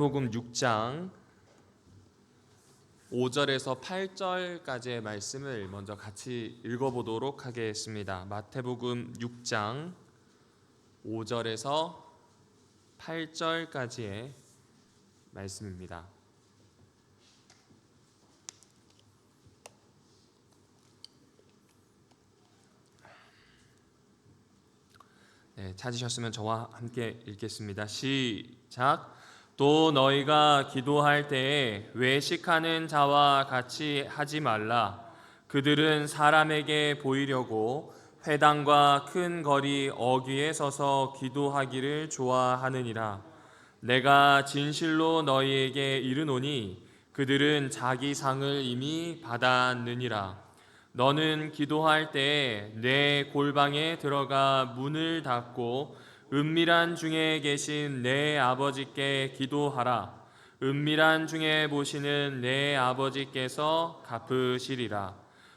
마태복음 6장 5절에서 8절까지의 말씀을 먼저 같이 읽어보도록 하겠습니다. 마태복음 6장 5절에서 8절까지의 말씀입니다. 찾으셨으면 저와 함께 읽겠습니다. 시작. 또 너희가 기도할 때에 외식하는 자와 같이 하지 말라. 그들은 사람에게 보이려고 회당과 큰 거리 어귀에 서서 기도하기를 좋아하느니라. 내가 진실로 너희에게 이르노니 그들은 자기 상을 이미 받았느니라. 너는 기도할 때에 내 골방에 들어가 문을 닫고 은밀한 중에 계신 내 아버지께 기도하라. 은밀한 중에 보시는 내 아버지께서 갚으시리라.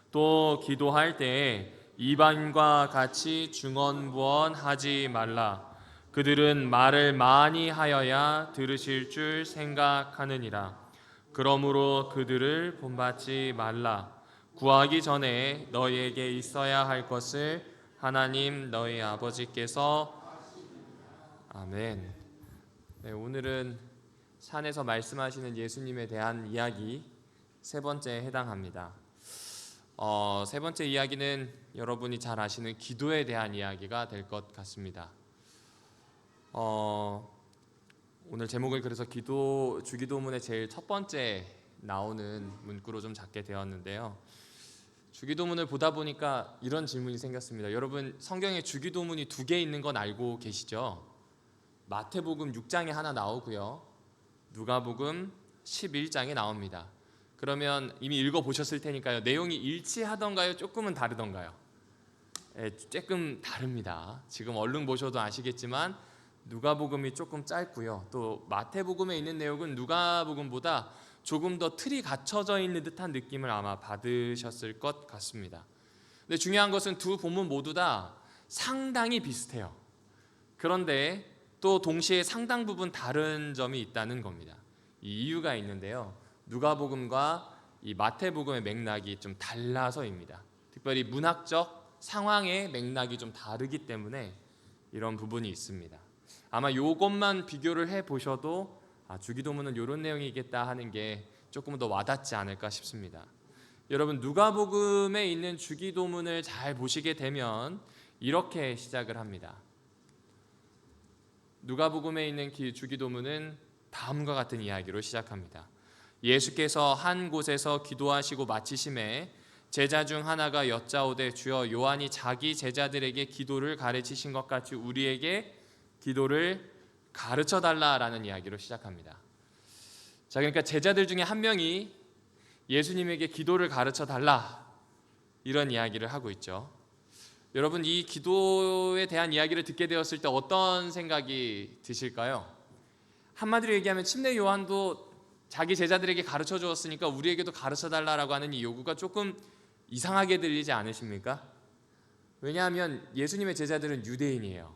또 기도할 때에 이방인과 같이 중언부언하지 말라. 그들은 말을 많이 하여야 들으실 줄 생각하느니라. 그러므로 그들을 본받지 말라. 구하기 전에 너희에게 있어야 할 것을 하나님 너희 아버지께서 아멘. 오늘은 산에서 말씀하시는 예수님에 대한 이야기 세 번째에 해당합니다. 세 번째 이야기는 여러분이 잘 아시는 기도에 대한 이야기가 될 것 같습니다. 오늘 제목을 그래서 주기도문의 제일 첫 번째 나오는 문구로 좀 잡게 되었는데요. 주기도문을 보다 보니까 이런 질문이 생겼습니다. 여러분, 성경에 주기도문이 두 개 있는 건 알고 계시죠? 마태복음 6장에 하나 나오고요, 누가복음 11장에 나옵니다. 그러면 이미 읽어보셨을 테니까요, 내용이 일치하던가요? 조금은 다르던가요? 조금 다릅니다. 지금 얼른 보셔도 아시겠지만 누가복음이 조금 짧고요, 또 마태복음에 있는 내용은 누가복음보다 조금 더 틀이 갖춰져 있는 듯한 느낌을 아마 받으셨을 것 같습니다. 근데 중요한 것은 두 본문 모두 다 상당히 비슷해요. 그런데 또 동시에 상당 부분 다른 점이 있다는 겁니다. 이 이유가 있는데요, 누가복음과 이 마태복음의 맥락이 좀 달라서입니다. 특별히 문학적 상황의 맥락이 좀 다르기 때문에 이런 부분이 있습니다. 아마 이것만 비교를 해보셔도 주기도문은 이런 내용이겠다 하는 게 조금 더 와닿지 않을까 싶습니다. 여러분, 누가복음에 있는 주기도문을 잘 보시게 되면 이렇게 시작을 합니다. 누가복음에 있는 주기도문은 다음과 같은 이야기로 시작합니다. 예수께서 한 곳에서 기도하시고 마치심에 제자 중 하나가 여짜오되 주여, 요한이 자기 제자들에게 기도를 가르치신 것 같이 우리에게 기도를 가르쳐 달라라는 이야기로 시작합니다. 자, 그러니까 제자들 중에 한 명이 예수님에게 기도를 가르쳐 달라, 이런 이야기를 하고 있죠. 여러분, 이 기도에 대한 이야기를 듣게 되었을 때 어떤 생각이 드실까요? 한마디로 얘기하면 침례 요한도 자기 제자들에게 가르쳐 주었으니까 우리에게도 가르쳐 달라라고 하는 이 요구가 조금 이상하게 들리지 않으십니까? 왜냐하면 예수님의 제자들은 유대인이에요.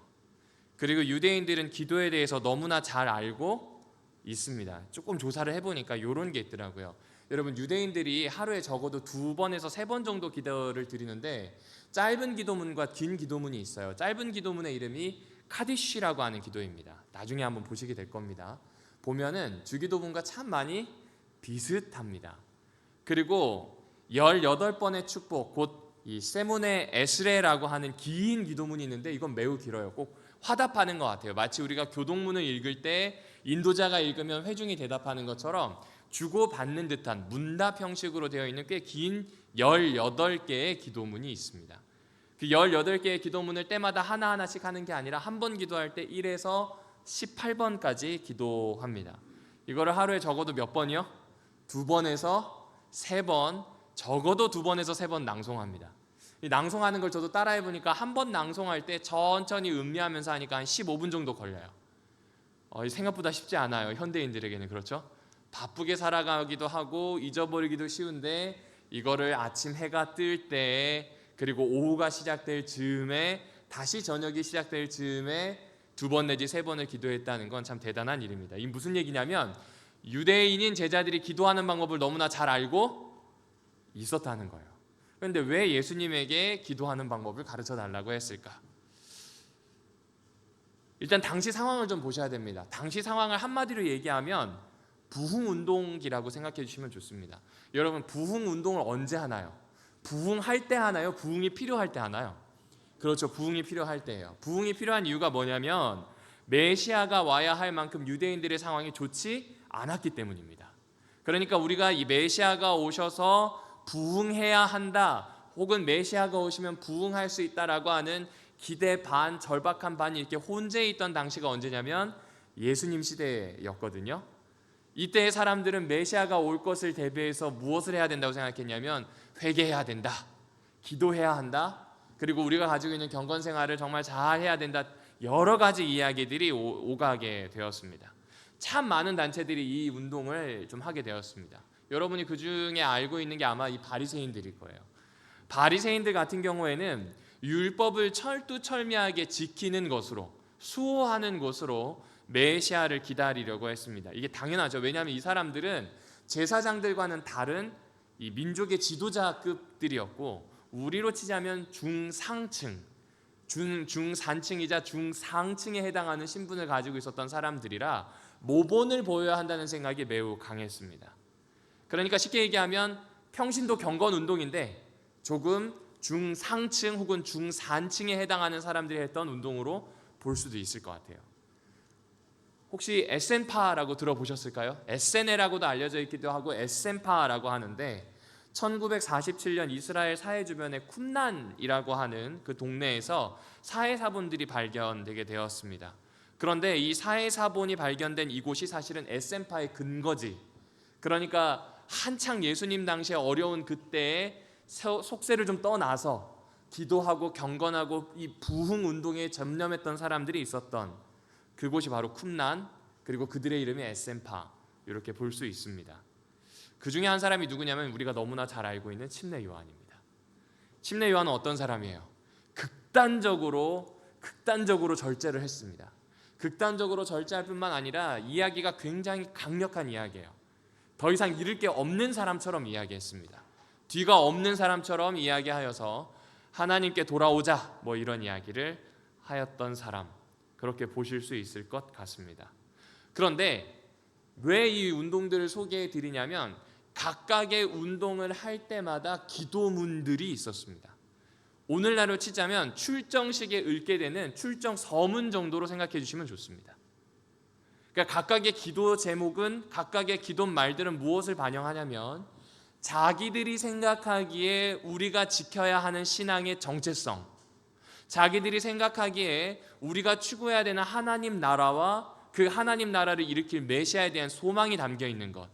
그리고 유대인들은 기도에 대해서 너무나 잘 알고 있습니다. 조금 조사를 해보니까 이런 게 있더라고요. 여러분, 유대인들이 하루에 적어도 2번에서 3번 정도 기도를 드리는데 짧은 기도문과 긴 기도문이 있어요. 짧은 기도문의 이름이 카디쉬라고 하는 기도입니다. 나중에 한번 보시게 될 겁니다. 보면은 주기도문과 참 많이 비슷합니다. 그리고 18번의 축복, 곧 이 세문의 에스레라고 하는 긴 기도문이 있는데 이건 매우 길어요. 꼭 화답하는 것 같아요. 마치 우리가 교동문을 읽을 때 인도자가 읽으면 회중이 대답하는 것처럼 주고받는 듯한 문답 형식으로 되어 있는 꽤 긴 18개의 기도문이 있습니다. 그 18개의 기도문을 때마다 하나하나씩 하는 게 아니라 한 번 기도할 때 1에서 18번까지 기도합니다. 이거를 하루에 적어도 몇 번이요? 2번에서 3번, 적어도 2번에서 3번 낭송합니다. 이 낭송하는 걸 저도 따라해보니까 한 번 낭송할 때 천천히 음미하면서 하니까 한 15분 정도 걸려요. 생각보다 쉽지 않아요. 현대인들에게는. 그렇죠? 바쁘게 살아가기도 하고 잊어버리기도 쉬운데 이거를 아침 해가 뜰 때, 그리고 오후가 시작될 즈음에, 다시 저녁이 시작될 즈음에 2번 내지 3번을 기도했다는 건 참 대단한 일입니다. 이 무슨 얘기냐면 유대인인 제자들이 기도하는 방법을 너무나 잘 알고 있었다는 거예요. 그런데 왜 예수님에게 기도하는 방법을 가르쳐 달라고 했을까? 일단 당시 상황을 좀 보셔야 됩니다. 당시 상황을 한마디로 얘기하면 부흥운동기라고 생각해 주시면 좋습니다. 여러분, 부흥운동을 언제 하나요? 부흥할 때 하나요? 부흥이 필요할 때 하나요? 그렇죠, 부흥이 필요할 때예요. 부흥이 필요한 이유가 뭐냐면 메시아가 와야 할 만큼 유대인들의 상황이 좋지 않았기 때문입니다. 그러니까 우리가 이 메시아가 오셔서 부흥해야 한다, 혹은 메시아가 오시면 부흥할 수 있다라고 하는 기대 반, 절박한 반이 이렇게 혼재해 있던 당시가 언제냐면 예수님 시대였거든요. 이때의 사람들은 메시아가 올 것을 대비해서 무엇을 해야 된다고 생각했냐면 회개해야 된다, 기도해야 한다, 그리고 우리가 가지고 있는 경건 생활을 정말 잘 해야 된다, 여러 가지 이야기들이 오가게 되었습니다. 참 많은 단체들이 이 운동을 좀 하게 되었습니다. 여러분이 그 중에 알고 있는 게 아마 이 바리새인들일 거예요. 바리새인들 같은 경우에는 율법을 철두철미하게 지키는 것으로, 수호하는 것으로 메시아를 기다리려고 했습니다. 이게 당연하죠. 왜냐하면 이 사람들은 제사장들과는 다른 이 민족의 지도자급들이었고, 우리로 치자면 중상층, 중산층이자 중상층에 해당하는 신분을 가지고 있었던 사람들이라 모본을 보여야 한다는 생각이 매우 강했습니다. 그러니까 쉽게 얘기하면 평신도 경건 운동인데 조금 중상층 혹은 중산층에 해당하는 사람들이 했던 운동으로 볼 수도 있을 것 같아요. 혹시 에센파라고 들어보셨을까요? 에세네라고도 알려져 있기도 하고 에센파라고 하는데 1947년 이스라엘 사해 주변의 쿰란이라고 하는 그 동네에서 사해사본들이 발견되게 되었습니다. 그런데 이 사해사본이 발견된 이곳이 사실은 에센파의 근거지, 그러니까 한창 예수님 당시에 어려운 그때의 속세를 좀 떠나서 기도하고 경건하고 이 부흥운동에 전념했던 사람들이 있었던 그곳이 바로 쿰란, 그리고 그들의 이름이 에센파, 이렇게 볼 수 있습니다. 그 중에 한 사람이 누구냐면 우리가 너무나 잘 알고 있는 침례 요한입니다. 침례 요한은 어떤 사람이에요? 극단적으로 절제를 했습니다. 극단적으로 절제할 뿐만 아니라 이야기가 굉장히 강력한 이야기예요. 더 이상 잃을 게 없는 사람처럼 이야기했습니다. 뒤가 없는 사람처럼 이야기하여서 하나님께 돌아오자, 뭐 이런 이야기를 하였던 사람, 그렇게 보실 수 있을 것 같습니다. 그런데 왜 이 운동들을 소개해 드리냐면 각각의 운동을 할 때마다 기도문들이 있었습니다. 오늘날로 치자면 출정식에 읽게 되는 출정 서문 정도로 생각해 주시면 좋습니다. 그러니까 각각의 기도 제목은, 각각의 기도 말들은 무엇을 반영하냐면 자기들이 생각하기에 우리가 지켜야 하는 신앙의 정체성, 자기들이 생각하기에 우리가 추구해야 되는 하나님 나라와 그 하나님 나라를 일으킬 메시아에 대한 소망이 담겨 있는 것,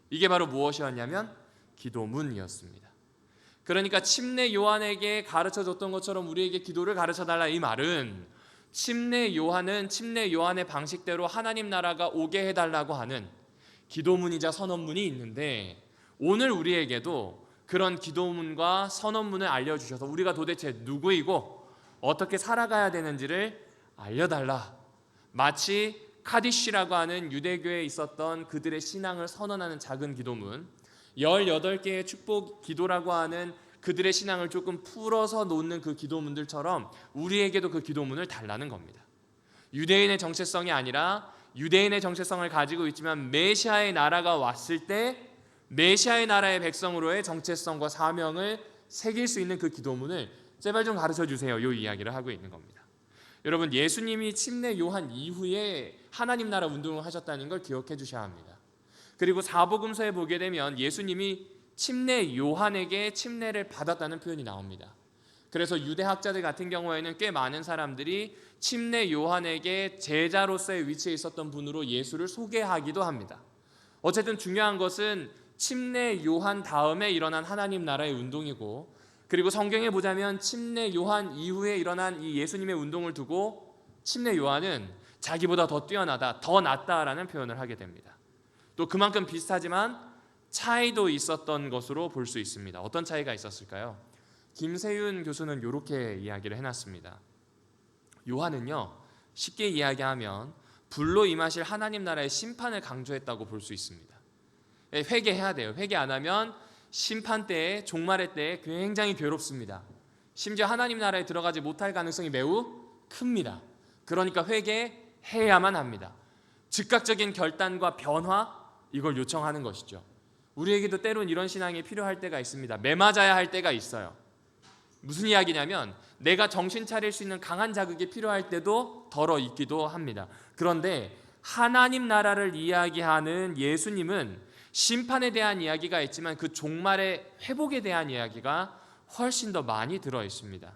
이게 바로 무엇이었냐면 기도문이었습니다. 그러니까 침례 요한에게 가르쳐줬던 것처럼 우리에게 기도를 가르쳐달라, 이 말은 침례 요한의 방식대로 하나님 나라가 오게 해달라고 하는 기도문이자 선언문이 있는데, 오늘 우리에게도 그런 기도문과 선언문을 알려주셔서 우리가 도대체 누구이고 어떻게 살아가야 되는지를 알려달라, 마치 카디시라고 하는 유대교에 있었던 그들의 신앙을 선언하는 작은 기도문, 18개의 축복 기도라고 하는 그들의 신앙을 조금 풀어서 놓는 그 기도문들처럼 우리에게도 그 기도문을 달라는 겁니다. 유대인의 정체성이 아니라 유대인의 정체성을 가지고 있지만 메시아의 나라가 왔을 때 메시아의 나라의 백성으로의 정체성과 사명을 새길 수 있는 그 기도문을 제발 좀 가르쳐 주세요, 이 이야기를 하고 있는 겁니다. 여러분, 예수님이 침례 요한 이후에 하나님 나라 운동을 하셨다는 걸 기억해 주셔야 합니다. 그리고 사복음서에 보게 되면 예수님이 침례 요한에게 침례를 받았다는 표현이 나옵니다. 그래서 유대학자들 같은 경우에는 꽤 많은 사람들이 침례 요한에게 제자로서의 위치에 있었던 분으로 예수를 소개하기도 합니다. 어쨌든 중요한 것은 침례 요한 다음에 일어난 하나님 나라의 운동이고, 그리고 성경에 보자면 침례 요한 이후에 일어난 이 예수님의 운동을 두고 침례 요한은 자기보다 더 뛰어나다, 더 낫다라는 표현을 하게 됩니다. 또 그만큼 비슷하지만 차이도 있었던 것으로 볼 수 있습니다. 어떤 차이가 있었을까요? 김세윤 교수는 이렇게 이야기를 해놨습니다. 요한은요, 쉽게 이야기하면 불로 임하실 하나님 나라의 심판을 강조했다고 볼 수 있습니다. 회개해야 돼요. 회개 안 하면 심판 때에, 종말의 때에 굉장히 괴롭습니다. 심지어 하나님 나라에 들어가지 못할 가능성이 매우 큽니다. 그러니까 회개해야만 합니다. 즉각적인 결단과 변화, 이걸 요청하는 것이죠. 우리에게도 때론 이런 신앙이 필요할 때가 있습니다. 매맞아야 할 때가 있어요. 무슨 이야기냐면 내가 정신 차릴 수 있는 강한 자극이 필요할 때도 덜어 있기도 합니다. 그런데 하나님 나라를 이야기하는 예수님은 심판에 대한 이야기가 있지만 그 종말의 회복에 대한 이야기가 훨씬 더 많이 들어 있습니다.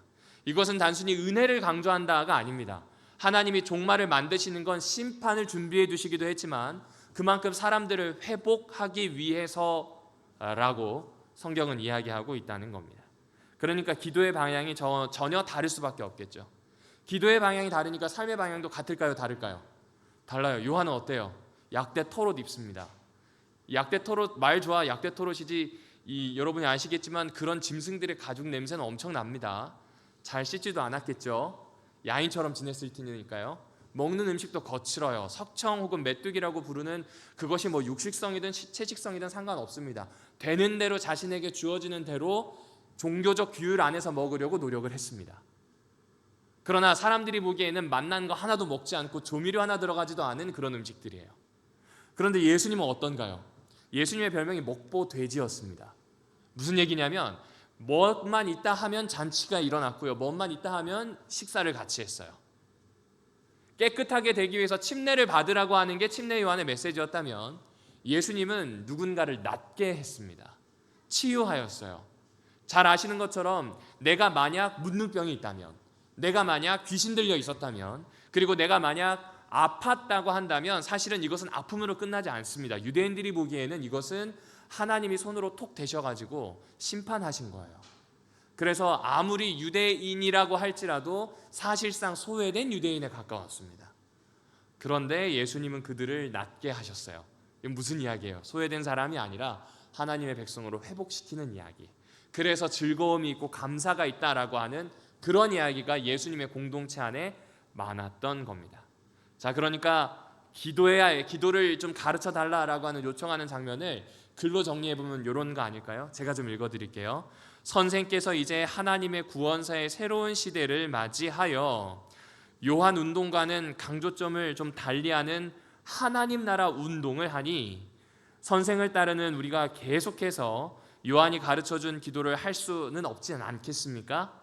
이것은 단순히 은혜를 강조한다가 아닙니다. 하나님이 종말을 만드시는 건 심판을 준비해 두시기도 했지만 그만큼 사람들을 회복하기 위해서라고 성경은 이야기하고 있다는 겁니다. 그러니까 기도의 방향이 전혀 다를 수밖에 없겠죠. 기도의 방향이 다르니까 삶의 방향도 같을까요? 다를까요? 달라요. 요한은 어때요? 약대 털옷 입습니다. 약대 털옷, 말 좋아 약대 털옷이지, 여러분이 아시겠지만 그런 짐승들의 가죽 냄새는 엄청납니다. 잘 씻지도 않았겠죠. 야인처럼 지냈을 테니까요. 먹는 음식도 거칠어요. 석청 혹은 메뚜기라고 부르는 그것이 뭐 육식성이든 채식성이든 상관없습니다. 되는 대로 자신에게 주어지는 대로 종교적 규율 안에서 먹으려고 노력을 했습니다. 그러나 사람들이 보기에는 맛난 거 하나도 먹지 않고 조미료 하나 들어가지도 않은 그런 음식들이에요. 그런데 예수님은 어떤가요? 예수님의 별명이 먹보돼지였습니다. 무슨 얘기냐면 뭐만 있다 하면 잔치가 일어났고요. 뭐만 있다 하면 식사를 같이 했어요. 깨끗하게 되기 위해서 침례를 받으라고 하는 게 침례 요한의 메시지였다면 예수님은 누군가를 낫게 했습니다. 치유하였어요. 잘 아시는 것처럼 내가 만약 문둥병이 있다면, 내가 만약 귀신 들려 있었다면, 그리고 내가 만약 아팠다고 한다면 사실은 이것은 아픔으로 끝나지 않습니다. 유대인들이 보기에는 이것은 하나님이 손으로 톡 대셔가지고 심판하신 거예요. 그래서 아무리 유대인이라고 할지라도 사실상 소외된 유대인에 가까웠습니다. 그런데 예수님은 그들을 낫게 하셨어요. 이건 무슨 이야기예요? 소외된 사람이 아니라 하나님의 백성으로 회복시키는 이야기. 그래서 즐거움이 있고 감사가 있다라고 하는 그런 이야기가 예수님의 공동체 안에 많았던 겁니다. 자, 그러니까 기도를 좀 가르쳐 달라라고 하는 요청하는 장면을 글로 정리해 보면 이런 거 아닐까요? 제가 좀 읽어 드릴게요. 선생께서 이제 하나님의 구원사의 새로운 시대를 맞이하여 요한 운동과는 강조점을 좀 달리하는 하나님 나라 운동을 하니 선생을 따르는 우리가 계속해서 요한이 가르쳐준 기도를 할 수는 없지 않겠습니까?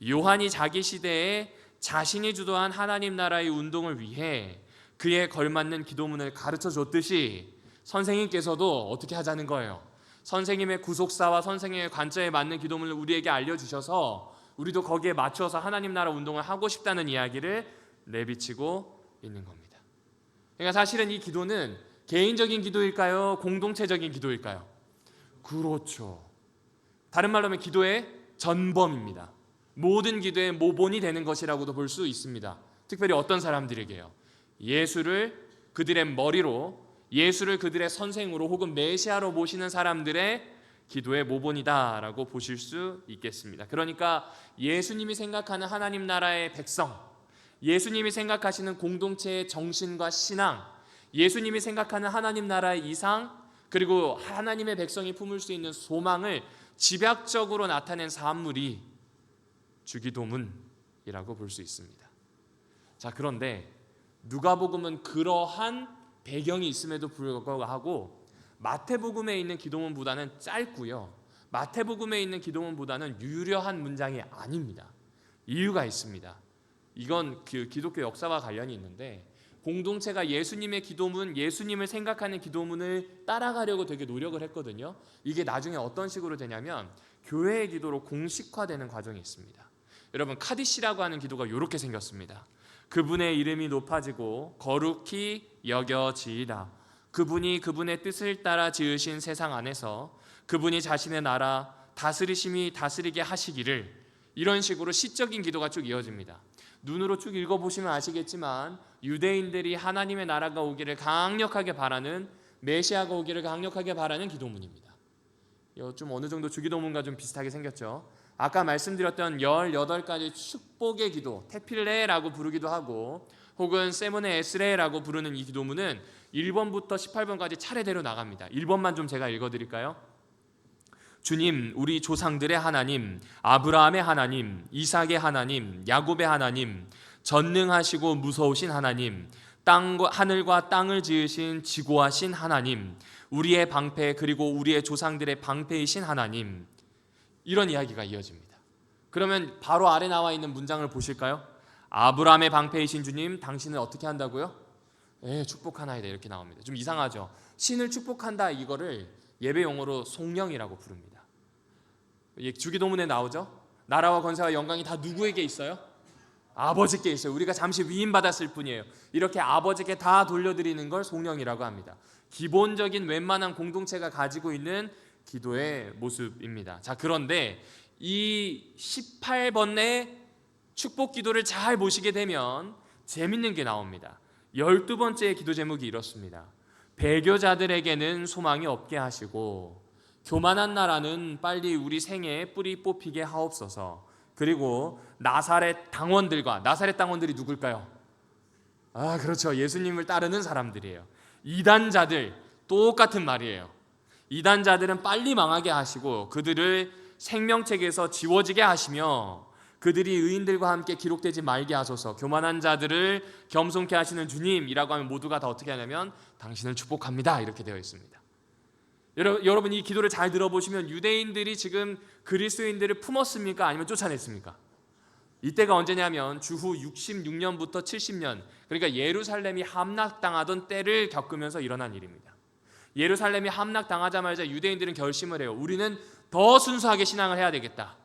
요한이 자기 시대에 자신이 주도한 하나님 나라의 운동을 위해 그에 걸맞는 기도문을 가르쳐 줬듯이 선생님께서도 어떻게 하자는 거예요? 선생님의 구속사와 선생님의 관점에 맞는 기도문을 우리에게 알려주셔서 우리도 거기에 맞춰서 하나님 나라 운동을 하고 싶다는 이야기를 내비치고 있는 겁니다. 그러니까 사실은 이 기도는 개인적인 기도일까요? 공동체적인 기도일까요? 그렇죠. 다른 말로 하면 기도의 전범입니다. 모든 기도의 모본이 되는 것이라고도 볼 수 있습니다. 특별히 어떤 사람들에게요? 예수를 그들의 머리로, 예수를 그들의 선생으로 혹은 메시아로 모시는 사람들의 기도의 모본이다라고 보실 수 있겠습니다. 그러니까 예수님이 생각하는 하나님 나라의 백성, 예수님이 생각하시는 공동체의 정신과 신앙, 예수님이 생각하는 하나님 나라의 이상, 그리고 하나님의 백성이 품을 수 있는 소망을 집약적으로 나타낸 산물이 주기도문이라고 볼 수 있습니다. 자, 그런데 누가복음은 그러한 배경이 있음에도 불구하고 마태복음에 있는 기도문보다는 짧고요. 마태복음에 있는 기도문보다는 유려한 문장이 아닙니다. 이유가 있습니다. 이건 그 기독교 역사와 관련이 있는데 공동체가 예수님의 기도문, 예수님을 생각하는 기도문을 따라가려고 되게 노력을 했거든요. 이게 나중에 어떤 식으로 되냐면 교회의 기도로 공식화되는 과정이 있습니다. 여러분, 카디시라고 하는 기도가 이렇게 생겼습니다. 그분의 이름이 높아지고 거룩히 여겨지이다. 그분이 그분의 뜻을 따라 지으신 세상 안에서 그분이 자신의 나라 다스리심이 다스리게 하시기를, 이런 식으로 시적인 기도가 쭉 이어집니다. 눈으로 쭉 읽어보시면 아시겠지만 유대인들이 하나님의 나라가 오기를 강력하게 바라는, 메시아가 오기를 강력하게 바라는 기도문입니다. 좀 어느 정도 주기도문과 좀 비슷하게 생겼죠. 아까 말씀드렸던 18가지 축복의 기도, 테필레라고 부르기도 하고 혹은 세모네 에스레라고 부르는 이 기도문은 1번부터 18번까지 차례대로 나갑니다. 1번만 좀 제가 읽어드릴까요? 주님, 우리 조상들의 하나님, 아브라함의 하나님, 이삭의 하나님, 야곱의 하나님, 전능하시고 무서우신 하나님, 하늘과 땅을 지으신 지고하신 하나님, 우리의 방패 그리고 우리의 조상들의 방패이신 하나님. 이런 이야기가 이어집니다. 그러면 바로 아래 나와 있는 문장을 보실까요? 아브라함의 방패이신 주님, 당신은 어떻게 한다고요? 축복하나이다 이렇게 나옵니다. 좀 이상하죠? 신을 축복한다 이거를 예배 용어로 송영이라고 부릅니다. 주기도문에 나오죠? 나라와 권세와 영광이 다 누구에게 있어요? 아버지께 있어요. 우리가 잠시 위임받았을 뿐이에요. 이렇게 아버지께 다 돌려드리는 걸 송영이라고 합니다. 기본적인 웬만한 공동체가 가지고 있는 기도의 모습입니다. 자, 그런데 이 18번의 축복 기도를 잘 보시게 되면 재밌는 게 나옵니다. 12번째 기도 제목이 이렇습니다. 배교자들에게는 소망이 없게 하시고 교만한 나라는 빨리 우리 생에 뿌리 뽑히게 하옵소서. 그리고 나사렛 당원들과, 나사렛 당원들이 누굴까요? 그렇죠. 예수님을 따르는 사람들이에요. 이단자들, 똑같은 말이에요. 이단자들은 빨리 망하게 하시고 그들을 생명책에서 지워지게 하시며 그들이 의인들과 함께 기록되지 말게 하소서. 교만한 자들을 겸손케 하시는 주님이라고 하면 모두가 다 어떻게 하냐면 당신을 축복합니다 이렇게 되어 있습니다. 여러분 이 기도를 잘 들어보시면 유대인들이 지금 그리스도인들을 품었습니까? 아니면 쫓아냈습니까? 이때가 언제냐면 주후 66년부터 70년, 그러니까 예루살렘이 함락당하던 때를 겪으면서 일어난 일입니다. 예루살렘이 함락당하자마자 유대인들은 결심을 해요. 우리는 더 순수하게 신앙을 해야 되겠다.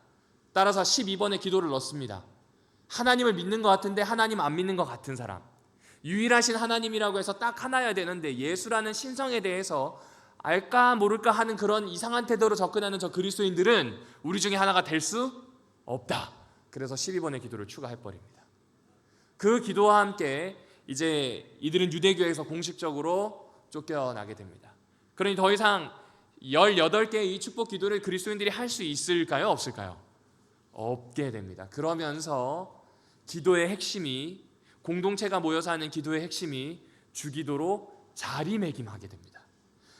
따라서 12번의 기도를 넣습니다. 하나님을 믿는 것 같은데 하나님 안 믿는 것 같은 사람, 유일하신 하나님이라고 해서 딱 하나여야 되는데 예수라는 신성에 대해서 알까 모를까 하는 그런 이상한 태도로 접근하는 저 그리스도인들은 우리 중에 하나가 될 수 없다. 그래서 12번의 기도를 추가해버립니다. 그 기도와 함께 이제 이들은 유대교에서 공식적으로 쫓겨나게 됩니다. 그러니 더 이상 18개의 이 축복 기도를 그리스도인들이 할 수 있을까요? 없을까요? 없게 됩니다. 그러면서 기도의 핵심이, 공동체가 모여서 하는 기도의 핵심이 주기도로 자리매김하게 됩니다.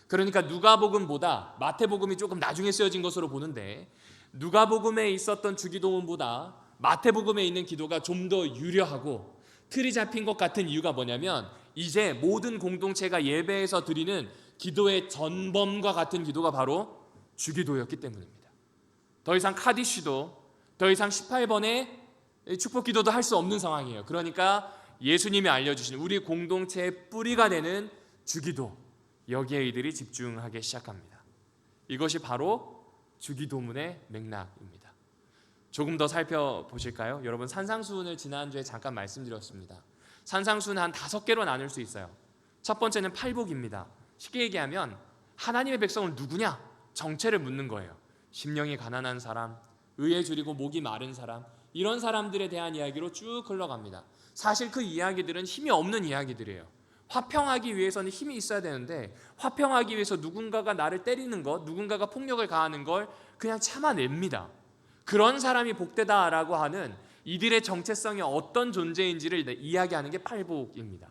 그러니까 누가복음보다, 마태복음이 조금 나중에 쓰여진 것으로 보는데 누가복음에 있었던 주기도문보다 마태복음에 있는 기도가 좀 더 유려하고 틀이 잡힌 것 같은 이유가 뭐냐면 이제 모든 공동체가 예배에서 드리는 기도의 전범과 같은 기도가 바로 주기도였기 때문입니다. 더 이상 카디쉬도, 더 이상 18번의 축복 기도도 할 수 없는 상황이에요. 그러니까 예수님이 알려주신 우리 공동체의 뿌리가 되는 주기도, 여기에 이들이 집중하기 시작합니다. 이것이 바로 주기도문의 맥락입니다. 조금 더 살펴보실까요? 여러분, 산상수훈을 지난주에 잠깐 말씀드렸습니다. 산상수훈은 한 5개로 나눌 수 있어요. 첫 번째는 팔복입니다. 쉽게 얘기하면 하나님의 백성은 누구냐? 정체를 묻는 거예요. 심령이 가난한 사람, 의에 줄이고 목이 마른 사람, 이런 사람들에 대한 이야기로 쭉 흘러갑니다. 사실 그 이야기들은 힘이 없는 이야기들이에요. 화평하기 위해서는 힘이 있어야 되는데 화평하기 위해서 누군가가 나를 때리는 것, 누군가가 폭력을 가하는 걸 그냥 참아냅니다. 그런 사람이 복되다라고 하는 이들의 정체성이 어떤 존재인지를 이야기하는 게 팔복입니다.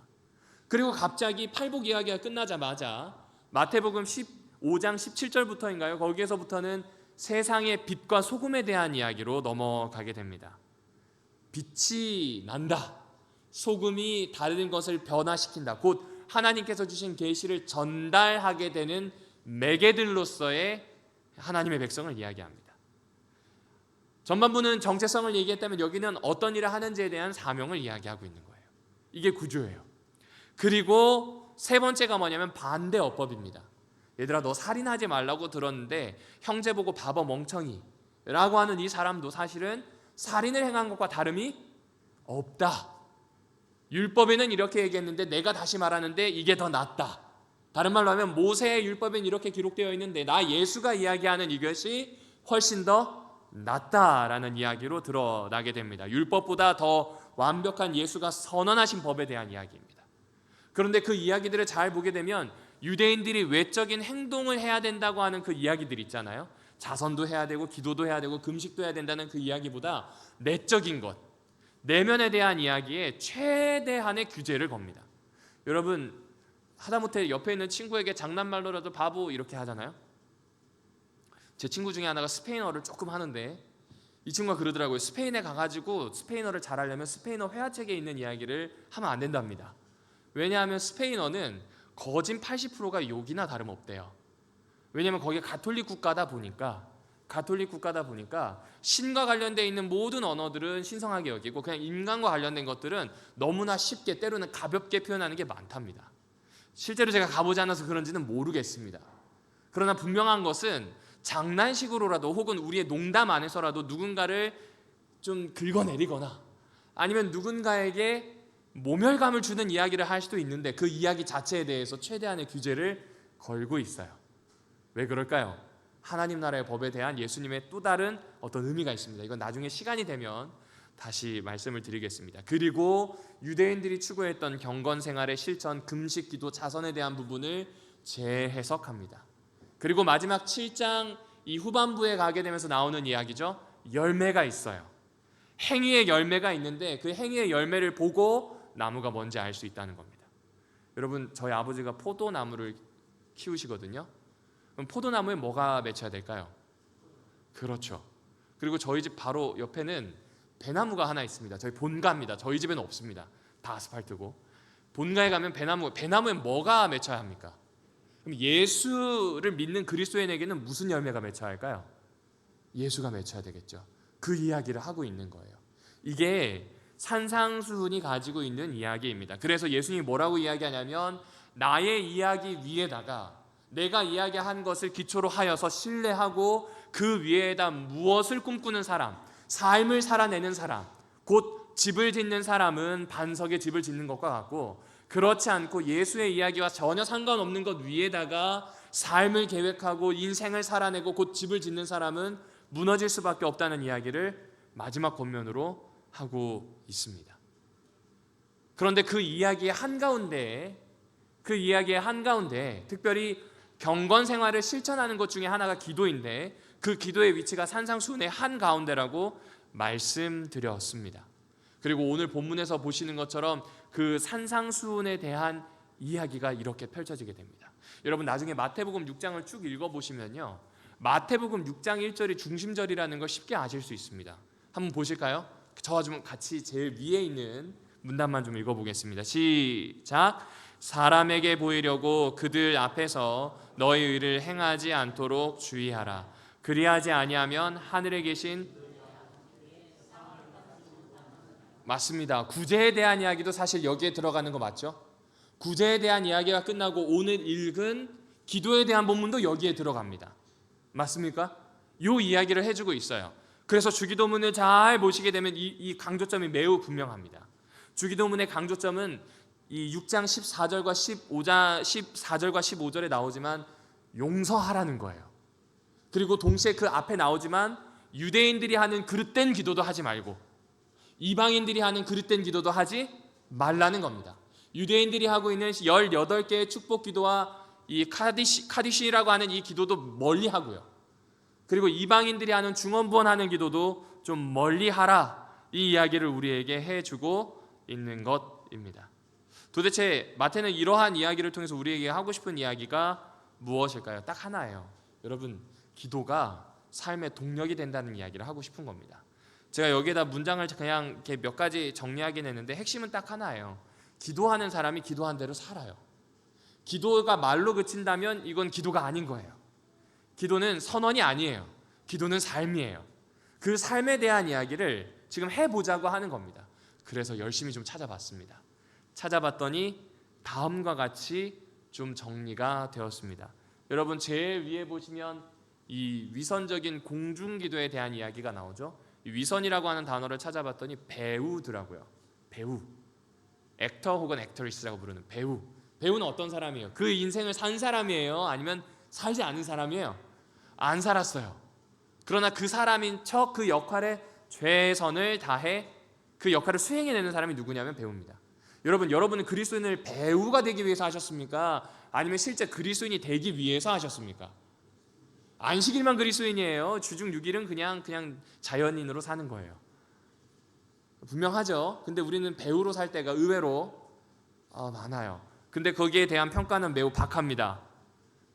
그리고 갑자기 팔복 이야기가 끝나자마자 마태복음 15장 17절부터인가요? 거기에서부터는 세상의 빛과 소금에 대한 이야기로 넘어가게 됩니다. 빛이 난다. 소금이 다른 것을 변화시킨다. 곧 하나님께서 주신 계시를 전달하게 되는 매개들로서의 하나님의 백성을 이야기합니다. 전반부는 정체성을 얘기했다면 여기는 어떤 일을 하는지에 대한 사명을 이야기하고 있는 거예요. 이게 구조예요. 그리고 세 번째가 뭐냐면 반대 어법입니다. 얘들아, 너 살인하지 말라고 들었는데 형제 보고 바보 멍청이 라고 하는 이 사람도 사실은 살인을 행한 것과 다름이 없다. 율법에는 이렇게 얘기했는데 내가 다시 말하는데 이게 더 낫다. 다른 말로 하면 모세의 율법엔 이렇게 기록되어 있는데 나 예수가 이야기하는 이것이 훨씬 더 낫다라는 이야기로 드러나게 됩니다. 율법보다 더 완벽한 예수가 선언하신 법에 대한 이야기입니다. 그런데 그 이야기들을 잘 보게 되면 유대인들이 외적인 행동을 해야 된다고 하는 그 이야기들 있잖아요. 자선도 해야 되고 기도도 해야 되고 금식도 해야 된다는 그 이야기보다 내적인 것, 내면에 대한 이야기에 최대한의 규제를 겁니다. 여러분 하다못해 옆에 있는 친구에게 장난말로라도 바보 이렇게 하잖아요. 제 친구 중에 하나가 스페인어를 조금 하는데 이 친구가 그러더라고요. 스페인에 가가지고 스페인어를 잘하려면 스페인어 회화책에 있는 이야기를 하면 안 된답니다. 왜냐하면 스페인어는 거진 80%가 욕이나 다름없대요. 왜냐하면 거기가 가톨릭 국가다 보니까 신과 관련되어 있는 모든 언어들은 신성하게 여기고 그냥 인간과 관련된 것들은 너무나 쉽게 때로는 가볍게 표현하는 게 많답니다. 실제로 제가 가보지 않아서 그런지는 모르겠습니다. 그러나 분명한 것은 장난식으로라도 혹은 우리의 농담 안에서라도 누군가를 좀 긁어내리거나 아니면 누군가에게 모멸감을 주는 이야기를 할 수도 있는데 그 이야기 자체에 대해서 최대한의 규제를 걸고 있어요. 왜 그럴까요? 하나님 나라의 법에 대한 예수님의 또 다른 어떤 의미가 있습니다. 이건 나중에 시간이 되면 다시 말씀을 드리겠습니다. 그리고 유대인들이 추구했던 경건 생활의 실천, 금식, 기도, 자선에 대한 부분을 재해석합니다. 그리고 마지막 7장 이 후반부에 가게 되면서 나오는 이야기죠. 열매가 있어요. 행위의 열매가 있는데 그 행위의 열매를 보고 나무가 뭔지 알 수 있다는 겁니다. 여러분 저희 아버지가 포도나무를 키우시거든요. 그럼 포도나무에 뭐가 맺혀야 될까요? 그렇죠. 그리고 저희 집 바로 옆에는 배나무가 하나 있습니다. 저희 본가입니다. 저희 집에는 없습니다. 다 아스팔트고. 본가에 가면 배나무에 뭐가 맺혀야 합니까? 그럼 예수를 믿는 그리스도인에게는 무슨 열매가 맺혀야 할까요? 예수가 맺혀야 되겠죠. 그 이야기를 하고 있는 거예요. 이게 산상수훈이 가지고 있는 이야기입니다. 그래서 예수님이 뭐라고 이야기하냐면 나의 이야기 위에다가 내가 이야기한 것을 기초로 하여서 신뢰하고 그 위에다 무엇을 꿈꾸는 사람, 삶을 살아내는 사람, 곧 집을 짓는 사람은 반석에 집을 짓는 것과 같고 그렇지 않고 예수의 이야기와 전혀 상관없는 것 위에다가 삶을 계획하고 인생을 살아내고 곧 집을 짓는 사람은 무너질 수밖에 없다는 이야기를 마지막 권면으로 하고 있습니다. 그런데 그 이야기의 한가운데 특별히 경건 생활을 실천하는 것 중에 하나가 기도인데 그 기도의 위치가 산상수훈의 한가운데라고 말씀드렸습니다. 그리고 오늘 본문에서 보시는 것처럼 그 산상수훈에 대한 이야기가 이렇게 펼쳐지게 됩니다. 여러분 나중에 마태복음 6장을 쭉 읽어보시면요 마태복음 6장 1절이 중심절이라는 걸 쉽게 아실 수 있습니다. 한번 보실까요? 저와 좀 같이 제일 위에 있는 문단만 좀 읽어보겠습니다. 시작. 사람에게 보이려고 그들 앞에서 너의 의를 행하지 않도록 주의하라. 그리하지 아니하면 하늘에 계신 맞습니다. 구제에 대한 이야기도 사실 여기에 들어가는 거 맞죠? 구제에 대한 이야기가 끝나고 오늘 읽은 기도에 대한 본문도 여기에 들어갑니다. 맞습니까? 이 이야기를 해주고 있어요. 그래서 주기도문을 잘 보시게 되면 이 강조점이 매우 분명합니다. 주기도문의 강조점은 이 6장 14절과 15절에 나오지만 용서하라는 거예요. 그리고 동시에 그 앞에 나오지만 유대인들이 하는 그릇된 기도도 하지 말고 이방인들이 하는 그릇된 기도도 하지 말라는 겁니다. 유대인들이 하고 있는 18개의 축복 기도와 이 카디시라고 하는 이 기도도 멀리 하고요. 그리고 이방인들이 하는 중언부언하는 기도도 좀 멀리 하라. 이 이야기를 우리에게 해주고 있는 것입니다. 도대체 마태는 이러한 이야기를 통해서 우리에게 하고 싶은 이야기가 무엇일까요? 딱 하나예요. 여러분, 기도가 삶의 동력이 된다는 이야기를 하고 싶은 겁니다. 제가 여기에다 문장을 그냥 이렇게 몇 가지 정리하긴 했는데 핵심은 딱 하나예요. 기도하는 사람이 기도한 대로 살아요. 기도가 말로 그친다면 이건 기도가 아닌 거예요. 기도는 선언이 아니에요. 기도는 삶이에요. 그 삶에 대한 이야기를 지금 해보자고 하는 겁니다. 그래서 열심히 좀 찾아봤습니다. 찾아봤더니 다음과 같이 좀 정리가 되었습니다. 여러분 제일 위에 보시면 이 위선적인 공중기도에 대한 이야기가 나오죠. 이 위선이라고 하는 단어를 찾아봤더니 배우더라고요. 배우, 액터 혹은 액터리스라고 부르는 배우. 배우는 어떤 사람이에요? 그 인생을 산 사람이에요? 아니면 살지 않은 사람이에요? 안 살았어요. 그러나 그 사람인 척 그 역할에 최선을 다해 그 역할을 수행해내는 사람이 누구냐면 배우입니다. 여러분은 그리스도인을 배우가 되기 위해서 하셨습니까? 아니면 실제 그리스도인이 되기 위해서 하셨습니까? 안식일만 그리스도인이에요. 주중 6일은 그냥 자연인으로 사는 거예요. 분명하죠. 근데 우리는 배우로 살 때가 의외로 많아요. 근데 거기에 대한 평가는 매우 박합니다.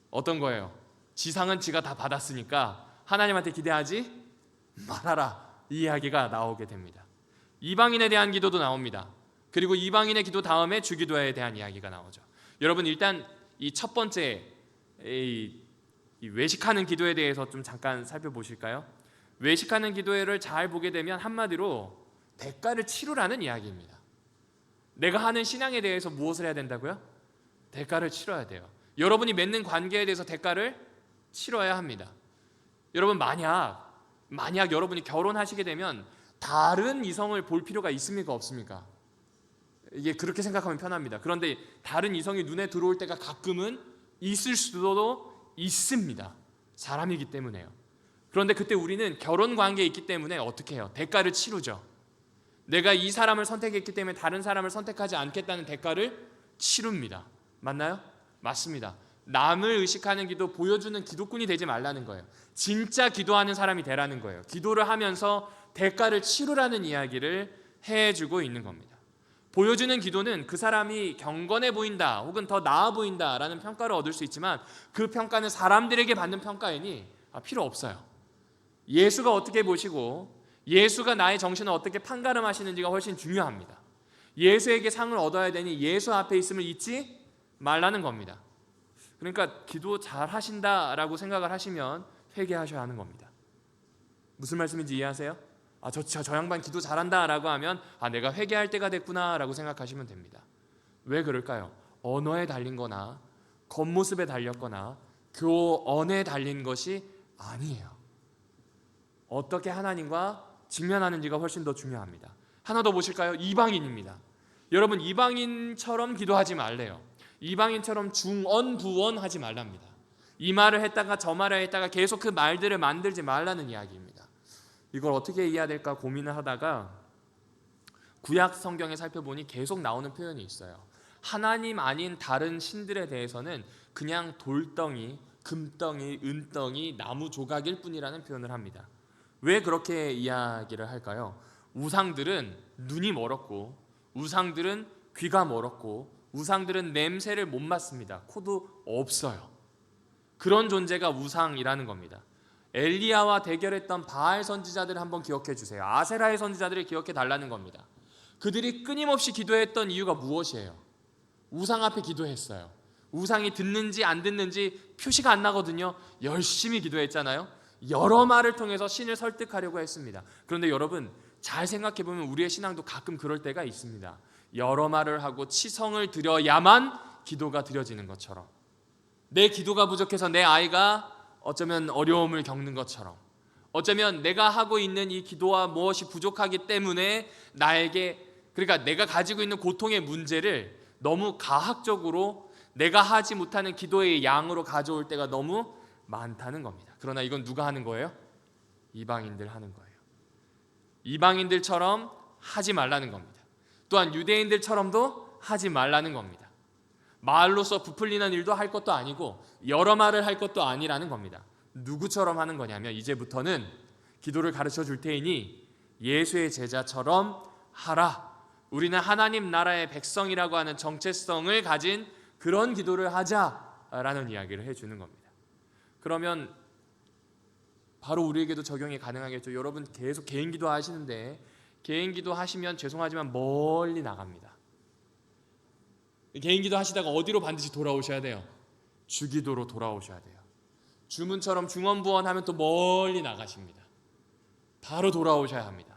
어떤 거예요? 지상은 지가 다 받았으니까 하나님한테 기대하지 말아라, 이 이야기가 나오게 됩니다. 이방인에 대한 기도도 나옵니다. 그리고 이방인의 기도 다음에 주기도에 대한 이야기가 나오죠. 여러분, 일단 이 첫 번째 이 외식하는 기도에 대해서 좀 잠깐 살펴보실까요? 외식하는 기도를 잘 보게 되면 한마디로 대가를 치르라는 이야기입니다. 내가 하는 신앙에 대해서 무엇을 해야 된다고요? 대가를 치러야 돼요. 여러분이 맺는 관계에 대해서 대가를 치러야 합니다. 여러분, 만약 여러분이 결혼하시게 되면 다른 이성을 볼 필요가 있습니까, 없습니까? 이게 그렇게 생각하면 편합니다. 그런데 다른 이성이 눈에 들어올 때가 가끔은 있을 수도 있습니다. 사람이기 때문에요. 그런데 그때 우리는 결혼 관계에 있기 때문에 어떻게 해요? 대가를 치르죠. 내가 이 사람을 선택했기 때문에 다른 사람을 선택하지 않겠다는 대가를 치릅니다. 맞나요? 맞습니다. 남을 의식하는 기도, 보여주는 기도꾼이 되지 말라는 거예요. 진짜 기도하는 사람이 되라는 거예요. 기도를 하면서 대가를 치르라는 이야기를 해주고 있는 겁니다. 보여주는 기도는 그 사람이 경건해 보인다 혹은 더 나아 보인다라는 평가를 얻을 수 있지만 그 평가는 사람들에게 받는 평가이니 필요 없어요. 예수가 어떻게 보시고 예수가 나의 정신을 어떻게 판가름하시는지가 훨씬 중요합니다. 예수에게 상을 얻어야 되니 예수 앞에 있음을 잊지 말라는 겁니다. 그러니까 기도 잘 하신다라고 생각을 하시면 회개하셔야 하는 겁니다. 무슨 말씀인지 이해하세요? 저 양반 기도 잘한다라고 하면 내가 회개할 때가 됐구나라고 생각하시면 됩니다. 왜 그럴까요? 언어에 달린 거나 겉모습에 달렸거나 교언에 달린 것이 아니에요. 어떻게 하나님과 직면하는지가 훨씬 더 중요합니다. 하나 더 보실까요? 이방인입니다. 여러분, 이방인처럼 기도하지 말래요. 이방인처럼 중언부언 하지 말랍니다. 이 말을 했다가 저 말을 했다가 계속 그 말들을 만들지 말라는 이야기입니다. 이걸 어떻게 이해해야 될까 고민을 하다가 구약 성경에 살펴보니 계속 나오는 표현이 있어요. 하나님 아닌 다른 신들에 대해서는 그냥 돌덩이, 금덩이, 은덩이, 나무 조각일 뿐이라는 표현을 합니다. 왜 그렇게 이야기를 할까요? 우상들은 눈이 멀었고, 우상들은 귀가 멀었고, 우상들은 냄새를 못 맡습니다. 코도 없어요. 그런 존재가 우상이라는 겁니다. 엘리야와 대결했던 바알 선지자들을 한번 기억해 주세요. 아세라의 선지자들을 기억해 달라는 겁니다. 그들이 끊임없이 기도했던 이유가 무엇이에요? 우상 앞에 기도했어요. 우상이 듣는지 안 듣는지 표시가 안 나거든요. 열심히 기도했잖아요. 여러 말을 통해서 신을 설득하려고 했습니다. 그런데 여러분, 잘 생각해 보면 우리의 신앙도 가끔 그럴 때가 있습니다. 여러 말을 하고 치성을 드려야만 기도가 드려지는 것처럼, 내 기도가 부족해서 내 아이가 어쩌면 어려움을 겪는 것처럼, 어쩌면 내가 하고 있는 이 기도와 무엇이 부족하기 때문에 그러니까 내가 가지고 있는 고통의 문제를 너무 가학적으로 내가 하지 못하는 기도의 양으로 가져올 때가 너무 많다는 겁니다. 그러나 이건 누가 하는 거예요? 이방인들 하는 거예요. 이방인들처럼 하지 말라는 겁니다. 또한 유대인들처럼도 하지 말라는 겁니다. 말로써 부풀리는 일도 할 것도 아니고 여러 말을 할 것도 아니라는 겁니다. 누구처럼 하는 거냐면 이제부터는 기도를 가르쳐 줄 테이니 예수의 제자처럼 하라. 우리는 하나님 나라의 백성이라고 하는 정체성을 가진 그런 기도를 하자라는 이야기를 해주는 겁니다. 그러면 바로 우리에게도 적용이 가능하겠죠. 여러분 계속 개인 기도 하시는데 개인 기도 하시면 죄송하지만 멀리 나갑니다. 개인 기도 하시다가 어디로 반드시 돌아오셔야 돼요? 주기도로 돌아오셔야 돼요. 주문처럼 중언부언하면 또 멀리 나가십니다. 바로 돌아오셔야 합니다.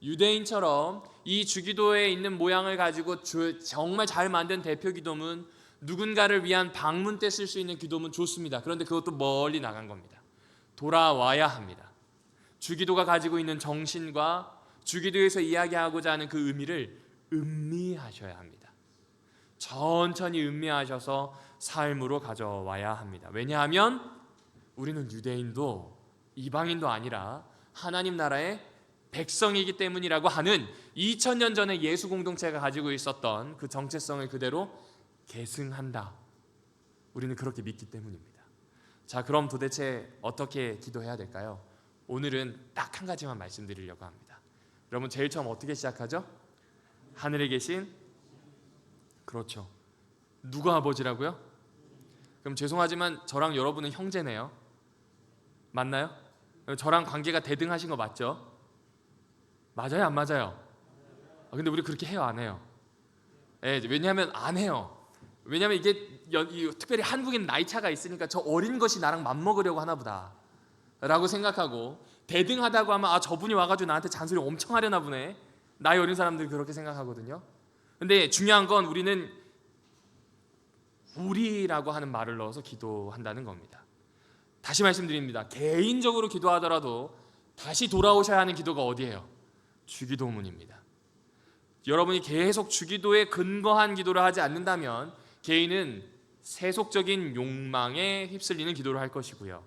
유대인처럼 이 주기도에 있는 모양을 가지고 정말 잘 만든 대표 기도문, 누군가를 위한 방문 때 쓸 수 있는 기도문 좋습니다. 그런데 그것도 멀리 나간 겁니다. 돌아와야 합니다. 주기도가 가지고 있는 정신과 주기도에서 이야기하고자 하는 그 의미를 음미하셔야 합니다. 천천히 음미하셔서 삶으로 가져와야 합니다. 왜냐하면 우리는 유대인도 이방인도 아니라 하나님 나라의 백성이기 때문이라고 하는 2000년 전에 예수 공동체가 가지고 있었던 그 정체성을 그대로 계승한다. 우리는 그렇게 믿기 때문입니다. 자, 그럼 도대체 어떻게 기도해야 될까요? 오늘은 딱 한 가지만 말씀드리려고 합니다. 여러분, 제일 처음 어떻게 시작하죠? 하늘에 계신, 그렇죠, 누가 아버지라고요? 그럼 죄송하지만 저랑 여러분은 형제네요. 맞나요? 저랑 관계가 대등하신 거 맞죠? 맞아요, 안 맞아요? 근데 우리 그렇게 해요, 안 해요? 네, 왜냐하면 안 해요. 왜냐하면 이게 특별히 한국인 나이 차가 있으니까 저 어린 것이 나랑 맞먹으려고 하나 보다 라고 생각하고, 대등하다고 하면 저분이 와가지고 나한테 잔소리 엄청 하려나 보네, 나이 어린 사람들이 그렇게 생각하거든요. 근데 중요한 건 우리는 우리라고 하는 말을 넣어서 기도한다는 겁니다. 다시 말씀드립니다. 개인적으로 기도하더라도 다시 돌아오셔야 하는 기도가 어디예요? 주기도문입니다. 여러분이 계속 주기도에 근거한 기도를 하지 않는다면 개인은 세속적인 욕망에 휩쓸리는 기도를 할 것이고요,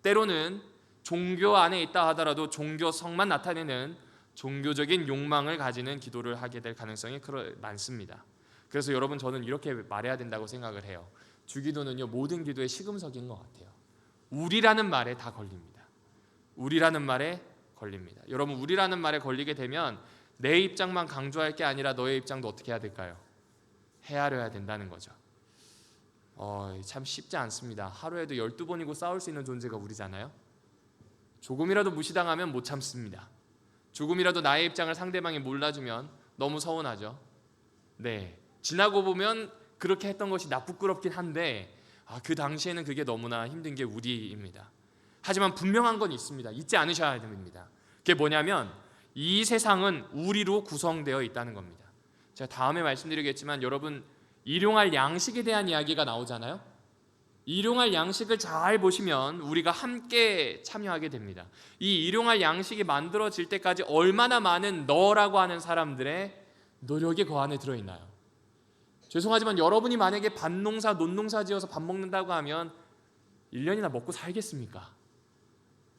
때로는 종교 안에 있다 하더라도 종교성만 나타내는 종교적인 욕망을 가지는 기도를 하게 될 가능성이 많습니다. 그래서 여러분, 저는 이렇게 말해야 된다고 생각을 해요. 주기도는요, 모든 기도의 시금석인 것 같아요. 우리라는 말에 다 걸립니다. 우리라는 말에 걸립니다. 여러분, 우리라는 말에 걸리게 되면 내 입장만 강조할 게 아니라 너의 입장도 어떻게 해야 될까요? 헤아려야 된다는 거죠. 참 쉽지 않습니다. 하루에도 12번이고 싸울 수 있는 존재가 우리잖아요. 조금이라도 무시당하면 못 참습니다. 조금이라도 나의 입장을 상대방이 몰라주면 너무 서운하죠. 네, 지나고 보면 그렇게 했던 것이 나 부끄럽긴 한데 그 당시에는 그게 너무나 힘든 게 우리입니다. 하지만 분명한 건 있습니다. 잊지 않으셔야 됩니다. 그게 뭐냐면 이 세상은 우리로 구성되어 있다는 겁니다. 제가 다음에 말씀드리겠지만 여러분, 일용할 양식에 대한 이야기가 나오잖아요. 일용할 양식을 잘 보시면 우리가 함께 참여하게 됩니다. 이 일용할 양식이 만들어질 때까지 얼마나 많은 너라고 하는 사람들의 노력이 그 안에 들어있나요? 죄송하지만 여러분이 만약에 밭농사 논농사 지어서 밥 먹는다고 하면 1년이나 먹고 살겠습니까?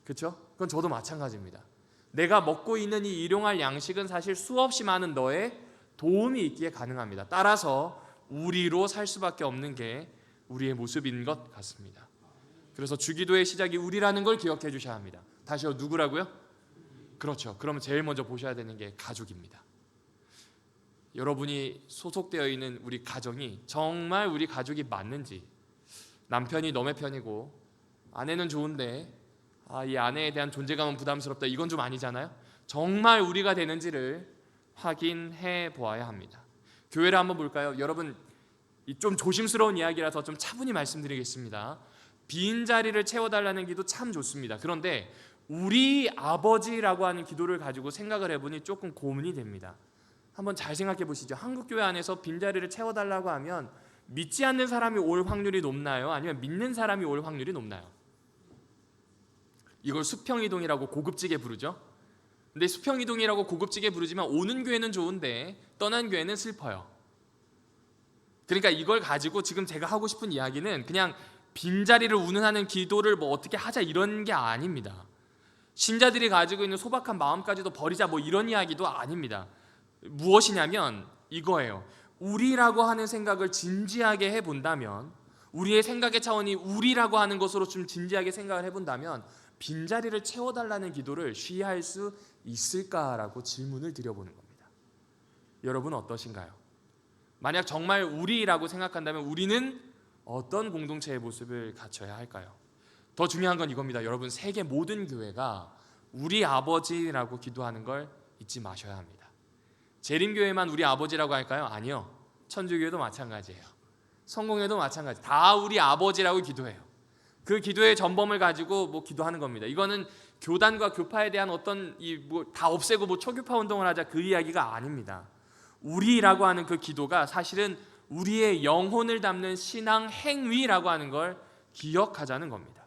그렇죠? 그건 저도 마찬가지입니다. 내가 먹고 있는 이 일용할 양식은 사실 수없이 많은 너의 도움이 있기에 가능합니다. 따라서 우리로 살 수밖에 없는 게 우리의 모습인 것 같습니다. 그래서 주기도의 시작이 우리라는 걸 기억해 주셔야 합니다. 다시요, 누구라고요? 그렇죠. 그러면 제일 먼저 보셔야 되는 게 가족입니다. 여러분이 소속되어 있는 우리 가정이 정말 우리 가족이 맞는지, 남편이 너의 편이고 아내는 좋은데 이 아내에 대한 존재감은 부담스럽다, 이건 좀 아니잖아요. 정말 우리가 되는지를 확인해 보아야 합니다. 교회를 한번 볼까요? 여러분, 좀 조심스러운 이야기라서 좀 차분히 말씀드리겠습니다. 빈자리를 채워달라는 기도 참 좋습니다. 그런데 우리 아버지라고 하는 기도를 가지고 생각을 해보니 조금 고민이 됩니다. 한번 잘 생각해 보시죠. 한국교회 안에서 빈자리를 채워달라고 하면 믿지 않는 사람이 올 확률이 높나요? 아니면 믿는 사람이 올 확률이 높나요? 이걸 수평이동이라고 고급지게 부르죠. 근데 수평이동이라고 고급지게 부르지만 오는 교회는 좋은데 떠난 교회는 슬퍼요. 그러니까 이걸 가지고 지금 제가 하고 싶은 이야기는 그냥 빈자리를 운운하는 기도를 어떻게 하자 이런 게 아닙니다. 신자들이 가지고 있는 소박한 마음까지도 버리자 이런 이야기도 아닙니다. 무엇이냐면 이거예요. 우리라고 하는 생각을 진지하게 해본다면, 우리의 생각의 차원이 우리라고 하는 것으로 좀 진지하게 생각을 해본다면 빈자리를 채워달라는 기도를 쉬할 수 있을까라고 질문을 드려보는 겁니다. 여러분 어떠신가요? 만약 정말 우리라고 생각한다면 우리는 어떤 공동체의 모습을 갖춰야 할까요? 더 중요한 건 이겁니다. 여러분, 세계 모든 교회가 우리 아버지라고 기도하는 걸 잊지 마셔야 합니다. 재림교회만 우리 아버지라고 할까요? 아니요. 천주교회도 마찬가지예요. 성공회도 마찬가지. 다 우리 아버지라고 기도해요. 그 기도의 전범을 가지고 기도하는 겁니다. 이거는 교단과 교파에 대한 어떤 다 없애고 초교파 운동을 하자 그 이야기가 아닙니다. 우리라고 하는 그 기도가 사실은 우리의 영혼을 담는 신앙 행위라고 하는 걸 기억하자는 겁니다.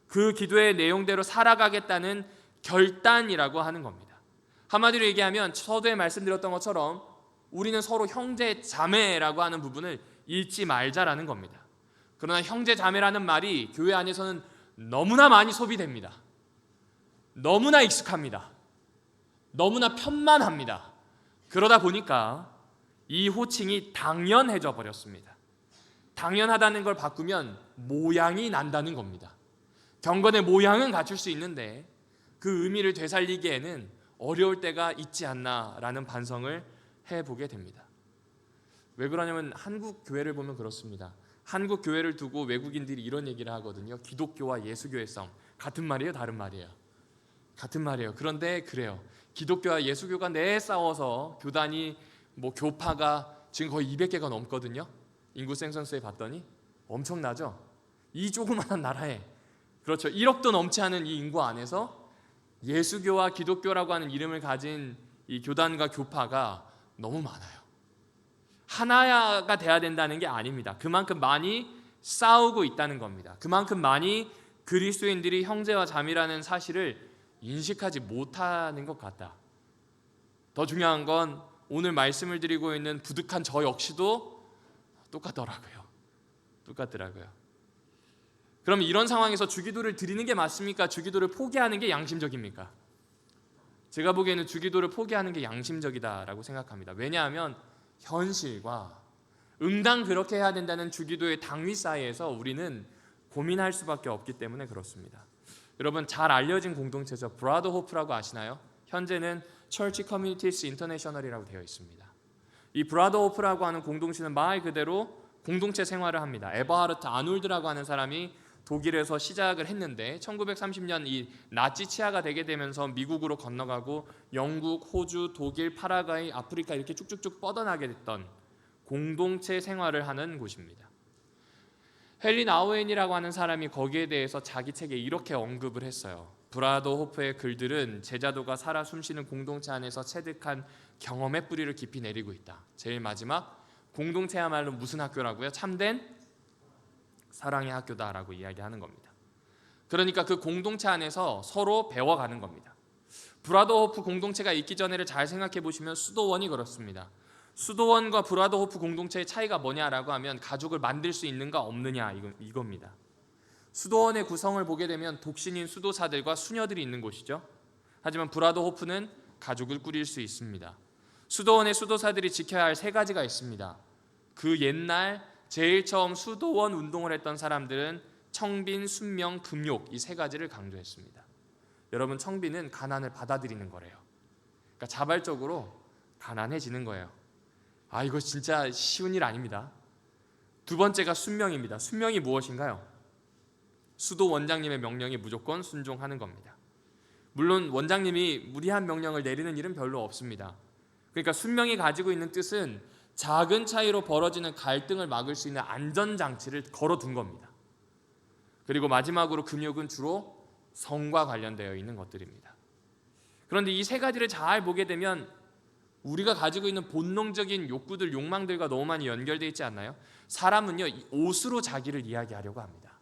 그 기도의 내용대로 살아가겠다는 결단이라고 하는 겁니다. 한마디로 얘기하면 서두에 말씀드렸던 것처럼 우리는 서로 형제 자매라고 하는 부분을 잊지 말자라는 겁니다. 그러나 형제 자매라는 말이 교회 안에서는 너무나 많이 소비됩니다. 너무나 익숙합니다. 너무나 편만합니다. 그러다 보니까 이 호칭이 당연해져 버렸습니다. 당연하다는 걸 바꾸면 모양이 난다는 겁니다. 경건의 모양은 갖출 수 있는데 그 의미를 되살리기에는 어려울 때가 있지 않나라는 반성을 해보게 됩니다. 왜 그러냐면 한국 교회를 보면 그렇습니다. 한국 교회를 두고 외국인들이 이런 얘기를 하거든요. 기독교와 예수교의 싸움. 같은 말이에요, 다른 말이에요? 같은 말이에요. 그런데 그래요. 기독교와 예수교가 싸워서 교단이 교파가 지금 거의 200개가 넘거든요. 인구 생선수에 봤더니 엄청나죠. 이 조그마한 나라에, 그렇죠, 1억도 넘지 않은 이 인구 안에서 예수교와 기독교라고 하는 이름을 가진 이 교단과 교파가 너무 많아요. 하나가 돼야 된다는 게 아닙니다. 그만큼 많이 싸우고 있다는 겁니다. 그만큼 많이 그리스도인들이 형제와 자매라는 사실을 인식하지 못하는 것 같다. 더 중요한 건 오늘 말씀을 드리고 있는 부득한 저 역시도 똑같더라고요. 그럼 이런 상황에서 주기도를 드리는 게 맞습니까? 주기도를 포기하는 게 양심적입니까? 제가 보기에는 주기도를 포기하는 게 양심적이다라고 생각합니다. 왜냐하면 현실과 응당 그렇게 해야 된다는 주기도의 당위 사이에서 우리는 고민할 수밖에 없기 때문에 그렇습니다. 여러분, 잘 알려진 공동체죠. 브라더호프라고 아시나요? 현재는 Church Communities International이라고 되어 있습니다. 이 브라더호프라고 하는 공동체는 말 그대로 공동체 생활을 합니다. 에버하르트 아놀드라고 하는 사람이 독일에서 시작을 했는데 1930년 이 나치 치하가 되게 되면서 미국으로 건너가고 영국, 호주, 독일, 파라과이, 아프리카 이렇게 쭉쭉쭉 뻗어나게 됐던 공동체 생활을 하는 곳입니다. 헨리 나우엔이라고 하는 사람이 거기에 대해서 자기 책에 이렇게 언급을 했어요. 브라더호프의 글들은 제자도가 살아 숨쉬는 공동체 안에서 체득한 경험의 뿌리를 깊이 내리고 있다. 제일 마지막, 공동체야말로 무슨 학교라고요? 참된 사랑의 학교다라고 이야기하는 겁니다. 그러니까 그 공동체 안에서 서로 배워가는 겁니다. 브라더호프 공동체가 있기 전에를 잘 생각해 보시면 수도원이 그렇습니다. 수도원과 브라더호프 공동체의 차이가 뭐냐라고 하면 가족을 만들 수 있는가 없느냐 이겁니다. 수도원의 구성을 보게 되면 독신인 수도사들과 수녀들이 있는 곳이죠. 하지만 브라더호프는 가족을 꾸릴 수 있습니다. 수도원의 수도사들이 지켜야 할 3가지가 있습니다. 그 옛날 제일 처음 수도원 운동을 했던 사람들은 청빈, 순명, 금욕 이 3가지를 강조했습니다. 여러분, 청빈은 가난을 받아들이는 거래요. 그러니까 자발적으로 가난해지는 거예요. 이거 진짜 쉬운 일 아닙니다. 2번째가 순명입니다. 순명이 무엇인가요? 수도 원장님의 명령에 무조건 순종하는 겁니다. 물론 원장님이 무리한 명령을 내리는 일은 별로 없습니다. 그러니까 순명이 가지고 있는 뜻은 작은 차이로 벌어지는 갈등을 막을 수 있는 안전장치를 걸어둔 겁니다. 그리고 마지막으로 금욕은 주로 성과 관련되어 있는 것들입니다. 그런데 이 3가지를 잘 보게 되면 우리가 가지고 있는 본능적인 욕구들, 욕망들과 너무 많이 연결되어 있지 않나요? 사람은요, 옷으로 자기를 이야기하려고 합니다.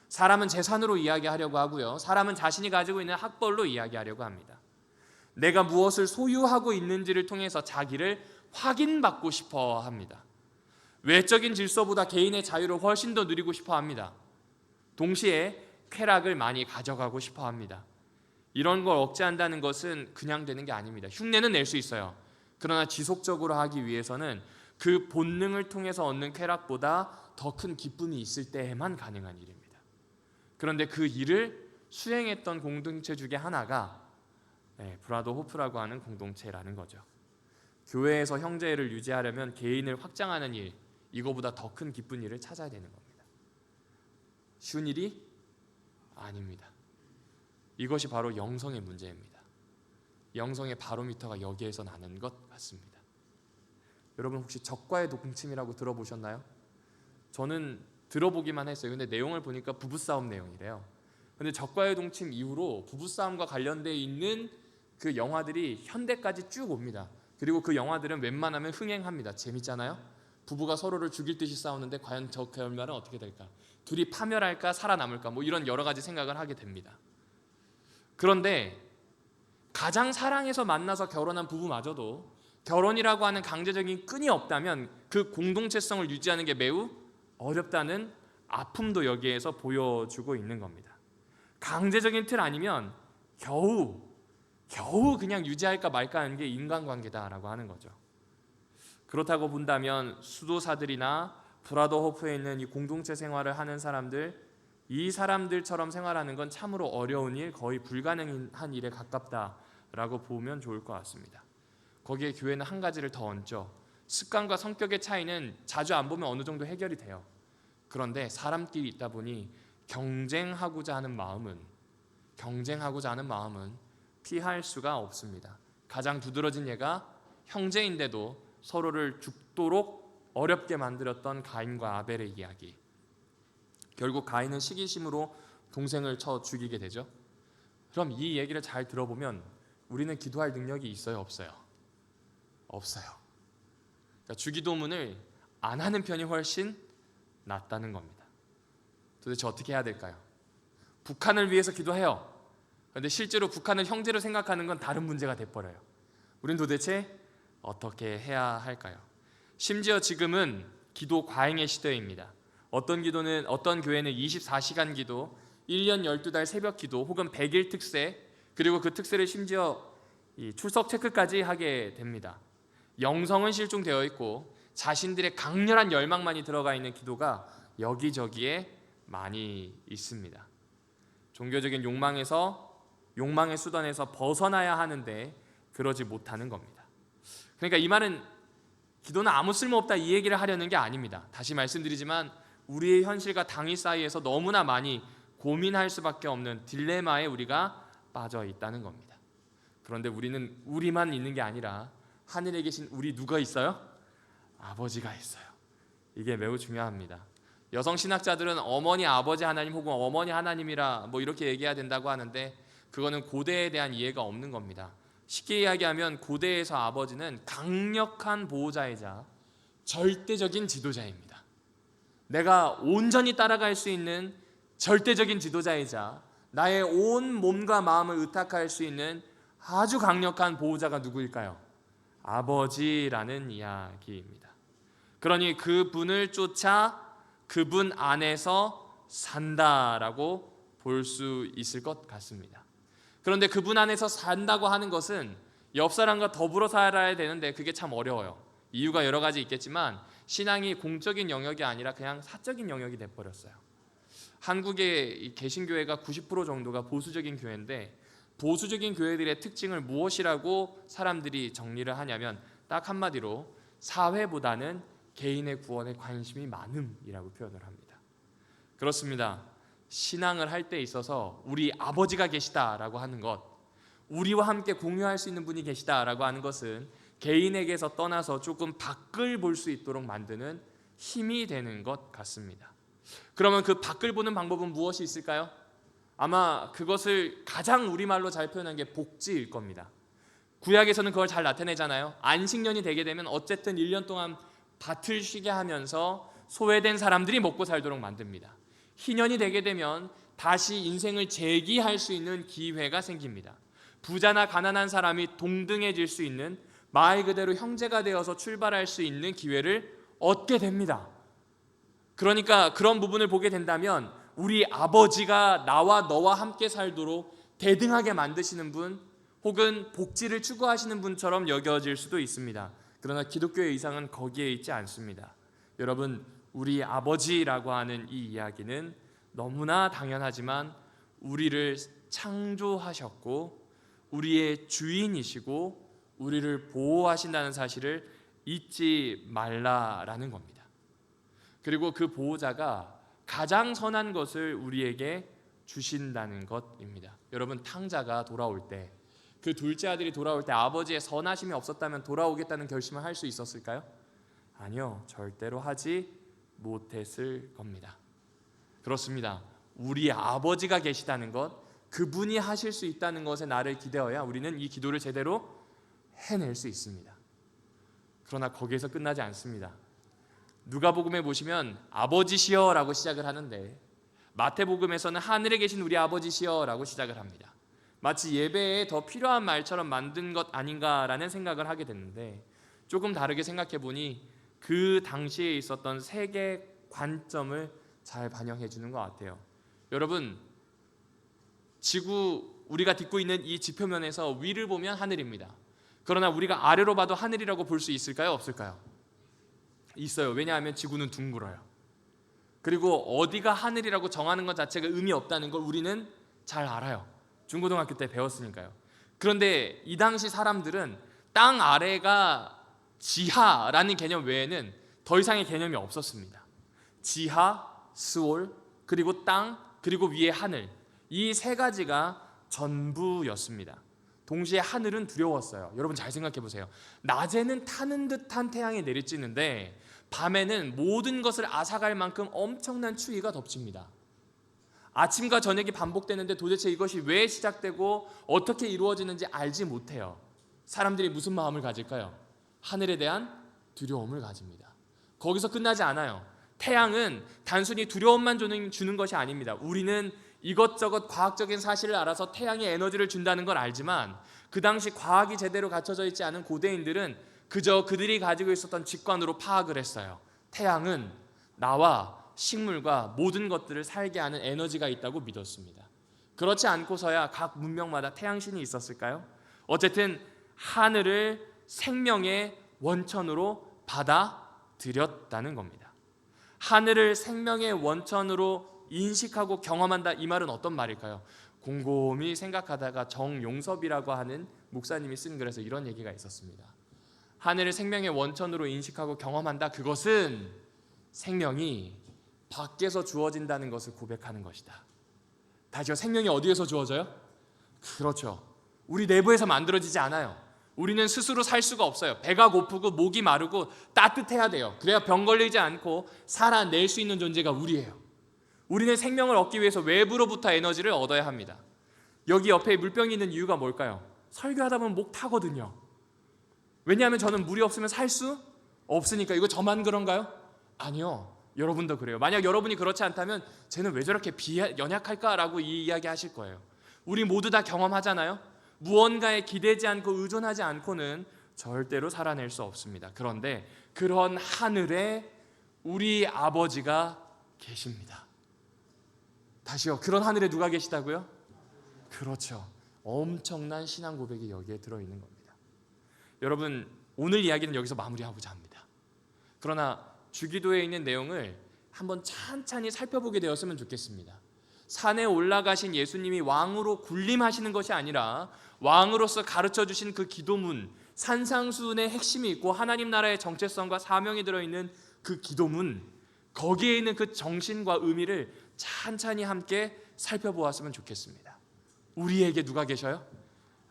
사람은 재산으로 이야기하려고 하고요. 사람은 자신이 가지고 있는 학벌로 이야기하려고 합니다. 내가 무엇을 소유하고 있는지를 통해서 자기를 확인받고 싶어 합니다. 외적인 질서보다 개인의 자유를 훨씬 더 누리고 싶어 합니다. 동시에 쾌락을 많이 가져가고 싶어 합니다. 이런 걸 억제한다는 것은 그냥 되는 게 아닙니다. 흉내는 낼 수 있어요. 그러나 지속적으로 하기 위해서는 그 본능을 통해서 얻는 쾌락보다 더 큰 기쁨이 있을 때에만 가능한 일입니다. 그런데 그 일을 수행했던 공동체 중에 하나가 브라더호프라고 하는 공동체라는 거죠. 교회에서 형제를 유지하려면 개인을 확장하는 일, 이거보다 더 큰 기쁜 일을 찾아야 되는 겁니다. 쉬운 일이 아닙니다. 이것이 바로 영성의 문제입니다. 영성의 바로미터가 여기에서 나는 것 같습니다. 여러분, 혹시 적과의 동침이라고 들어보셨나요? 저는 들어보기만 했어요. 근데 내용을 보니까 부부싸움 내용이래요. 근데 적과의 동침 이후로 부부싸움과 관련되어 있는 그 영화들이 현대까지 쭉 옵니다. 그리고 그 영화들은 웬만하면 흥행합니다. 재밌잖아요. 부부가 서로를 죽일 듯이 싸우는데 과연 저 결말은 어떻게 될까? 둘이 파멸할까 살아남을까? 이런 여러 가지 생각을 하게 됩니다. 그런데 가장 사랑해서 만나서 결혼한 부부마저도 결혼이라고 하는 강제적인 끈이 없다면 그 공동체성을 유지하는 게 매우 어렵다는 아픔도 여기에서 보여주고 있는 겁니다. 강제적인 틀 아니면 겨우 그냥 유지할까 말까 하는 게 인간관계다라고 하는 거죠. 그렇다고 본다면 수도사들이나 브라더호프에 있는 이 공동체 생활을 하는 사람들, 이 사람들처럼 생활하는 건 참으로 어려운 일, 거의 불가능한 일에 가깝다라고 보면 좋을 것 같습니다. 거기에 교회는 한 가지를 더 얹죠. 습관과 성격의 차이는 자주 안 보면 어느 정도 해결이 돼요. 그런데 사람끼리 있다 보니 경쟁하고자 하는 마음은 피할 수가 없습니다. 가장 두드러진 예가 형제인데도 서로를 죽도록 어렵게 만들었던 가인과 아벨의 이야기. 결국 가인은 시기심으로 동생을 쳐 죽이게 되죠. 그럼 이 얘기를 잘 들어보면 우리는 기도할 능력이 있어요, 없어요? 없어요. 그러니까 주기도문을 안 하는 편이 훨씬 낫다는 겁니다. 도대체 어떻게 해야 될까요? 북한을 위해서 기도해요. 그런데 실제로 북한을 형제로 생각하는 건 다른 문제가 돼버려요. 우린 도대체 어떻게 해야 할까요? 심지어 지금은 기도 과잉의 시대입니다. 어떤 교회는 24시간 기도, 1년 12달 새벽 기도, 혹은 100일 특세, 그리고 그 특세를 심지어 출석 체크까지 하게 됩니다. 영성은 실종되어 있고 자신들의 강렬한 열망만이 들어가 있는 기도가 여기저기에 많이 있습니다. 종교적인 욕망의 수단에서 벗어나야 하는데 그러지 못하는 겁니다. 그러니까 이 말은 기도는 아무 쓸모없다 이 얘기를 하려는 게 아닙니다. 다시 말씀드리지만 우리의 현실과 당위 사이에서 너무나 많이 고민할 수밖에 없는 딜레마에 우리가 빠져 있다는 겁니다. 그런데 우리는 우리만 있는 게 아니라 하늘에 계신 우리 누가 있어요? 아버지가 있어요. 이게 매우 중요합니다. 여성 신학자들은 어머니 아버지 하나님 혹은 어머니 하나님이라 이렇게 얘기해야 된다고 하는데 그거는 고대에 대한 이해가 없는 겁니다. 쉽게 이야기하면 고대에서 아버지는 강력한 보호자이자 절대적인 지도자입니다. 내가 온전히 따라갈 수 있는 절대적인 지도자이자 나의 온 몸과 마음을 의탁할 수 있는 아주 강력한 보호자가 누구일까요? 아버지라는 이야기입니다. 그러니 그분을 쫓아 그분 안에서 산다라고 볼 수 있을 것 같습니다. 그런데 그분 안에서 산다고 하는 것은 옆 사람과 더불어 살아야 되는데 그게 참 어려워요. 이유가 여러 가지 있겠지만 신앙이 공적인 영역이 아니라 그냥 사적인 영역이 돼버렸어요. 한국의 개신교회가 90% 정도가 보수적인 교회인데 보수적인 교회들의 특징을 무엇이라고 사람들이 정리를 하냐면 딱 한마디로 사회보다는 개인의 구원에 관심이 많음이라고 표현을 합니다. 그렇습니다. 신앙을 할 때 있어서 우리 아버지가 계시다라고 하는 것, 우리와 함께 공유할 수 있는 분이 계시다라고 하는 것은 개인에게서 떠나서 조금 밖을 볼 수 있도록 만드는 힘이 되는 것 같습니다. 그러면 그 밖을 보는 방법은 무엇이 있을까요? 아마 그것을 가장 우리말로 잘 표현한 게 복지일 겁니다. 구약에서는 그걸 잘 나타내잖아요. 안식년이 되게 되면 어쨌든 1년 동안 밭을 쉬게 하면서 소외된 사람들이 먹고 살도록 만듭니다. 희년이 되게 되면 다시 인생을 재기할 수 있는 기회가 생깁니다. 부자나 가난한 사람이 동등해질 수 있는 말 그대로 형제가 되어서 출발할 수 있는 기회를 얻게 됩니다. 그러니까 그런 부분을 보게 된다면 우리 아버지가 나와 너와 함께 살도록 대등하게 만드시는 분 혹은 복지를 추구하시는 분처럼 여겨질 수도 있습니다. 그러나 기독교의 이상은 거기에 있지 않습니다. 여러분, 우리 아버지라고 하는 이 이야기는 너무나 당연하지만 우리를 창조하셨고 우리의 주인이시고 우리를 보호하신다는 사실을 잊지 말라라는 겁니다. 그리고 그 보호자가 가장 선한 것을 우리에게 주신다는 것입니다. 여러분, 탕자가 돌아올 때, 그 둘째 아들이 돌아올 때 아버지의 선하심이 없었다면 돌아오겠다는 결심을 할 수 있었을까요? 아니요, 절대로 하지 못했을 겁니다. 그렇습니다. 우리 아버지가 계시다는 것, 그분이 하실 수 있다는 것에 나를 기대어야 우리는 이 기도를 제대로 해낼 수 있습니다. 그러나 거기에서 끝나지 않습니다. 누가복음에 보시면 아버지시여라고 시작을 하는데 마태복음에서는 하늘에 계신 우리 아버지시여라고 시작을 합니다. 마치 예배에 더 필요한 말처럼 만든 것 아닌가라는 생각을 하게 됐는데 조금 다르게 생각해 보니 그 당시에 있었던 세계 관점을 잘 반영해 주는 것 같아요. 여러분, 지구 우리가 딛고 있는 이 지표면에서 위를 보면 하늘입니다. 그러나 우리가 아래로 봐도 하늘이라고 볼 수 있을까요? 없을까요? 있어요. 왜냐하면 지구는 둥글어요. 그리고 어디가 하늘이라고 정하는 것 자체가 의미 없다는 걸 우리는 잘 알아요. 중고등학교 때 배웠으니까요. 그런데 이 당시 사람들은 땅 아래가 지하라는 개념 외에는 더 이상의 개념이 없었습니다. 지하, 스올, 그리고 땅, 그리고 위에 하늘, 이 세 가지가 전부였습니다. 동시에 하늘은 두려웠어요. 여러분 잘 생각해 보세요. 낮에는 타는 듯한 태양이 내리쬐는데 밤에는 모든 것을 앗아갈 만큼 엄청난 추위가 덮칩니다. 아침과 저녁이 반복되는데 도대체 이것이 왜 시작되고 어떻게 이루어지는지 알지 못해요. 사람들이 무슨 마음을 가질까요? 하늘에 대한 두려움을 가집니다. 거기서 끝나지 않아요. 태양은 단순히 두려움만 주는 것이 아닙니다. 우리는 이것저것 과학적인 사실을 알아서 태양이 에너지를 준다는 걸 알지만 그 당시 과학이 제대로 갖춰져 있지 않은 고대인들은 그저 그들이 가지고 있었던 직관으로 파악을 했어요. 태양은 나와 식물과 모든 것들을 살게 하는 에너지가 있다고 믿었습니다. 그렇지 않고서야 각 문명마다 태양신이 있었을까요? 어쨌든 하늘을 생명의 원천으로 받아들였다는 겁니다. 하늘을 생명의 원천으로 인식하고 경험한다, 이 말은 어떤 말일까요? 곰곰이 생각하다가 정용섭이라고 하는 목사님이 쓴 글에서 이런 얘기가 있었습니다. 하늘을 생명의 원천으로 인식하고 경험한다, 그것은 생명이 밖에서 주어진다는 것을 고백하는 것이다. 다시요, 생명이 어디에서 주어져요? 그렇죠, 우리 내부에서 만들어지지 않아요. 우리는 스스로 살 수가 없어요. 배가 고프고 목이 마르고 따뜻해야 돼요. 그래야 병 걸리지 않고 살아낼 수 있는 존재가 우리예요. 우리는 생명을 얻기 위해서 외부로부터 에너지를 얻어야 합니다. 여기 옆에 물병이 있는 이유가 뭘까요? 설교하다 보면 목 타거든요. 왜냐하면 저는 물이 없으면 살 수 없으니까. 이거 저만 그런가요? 아니요, 여러분도 그래요. 만약 여러분이 그렇지 않다면 쟤는 왜 저렇게 연약할까라고 이 이야기 하실 거예요. 우리 모두 다 경험하잖아요. 무언가에 기대지 않고 의존하지 않고는 절대로 살아낼 수 없습니다. 그런데 그런 하늘에 우리 아버지가 계십니다. 다시요, 그런 하늘에 누가 계시다고요? 그렇죠, 엄청난 신앙 고백이 여기에 들어있는 겁니다. 여러분, 오늘 이야기는 여기서 마무리하고자 합니다. 그러나 주기도에 있는 내용을 한번 찬찬히 살펴보게 되었으면 좋겠습니다. 산에 올라가신 예수님이 왕으로 군림하시는 것이 아니라 왕으로서 가르쳐 주신 그 기도문, 산상수훈의 핵심이 있고 하나님 나라의 정체성과 사명이 들어있는 그 기도문, 거기에 있는 그 정신과 의미를 찬찬히 함께 살펴보았으면 좋겠습니다. 우리에게 누가 계셔요?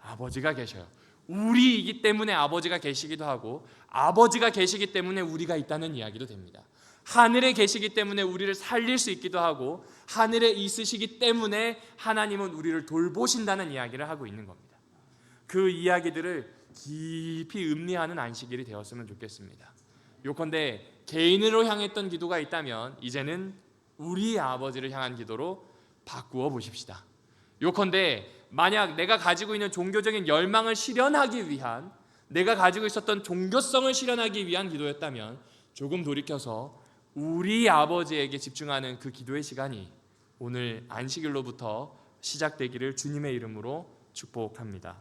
아버지가 계셔요. 우리이기 때문에 아버지가 계시기도 하고, 아버지가 계시기 때문에 우리가 있다는 이야기도 됩니다. 하늘에 계시기 때문에 우리를 살릴 수 있기도 하고, 하늘에 있으시기 때문에 하나님은 우리를 돌보신다는 이야기를 하고 있는 겁니다. 그 이야기들을 깊이 음미하는 안식일이 되었으면 좋겠습니다. 요컨대 개인으로 향했던 기도가 있다면 이제는 우리 아버지를 향한 기도로 바꾸어 보십시다. 요컨대 만약 내가 가지고 있는 종교적인 열망을 실현하기 위한, 내가 가지고 있었던 종교성을 실현하기 위한 기도였다면 조금 돌이켜서 우리 아버지에게 집중하는 그 기도의 시간이 오늘 안식일로부터 시작되기를 주님의 이름으로 축복합니다.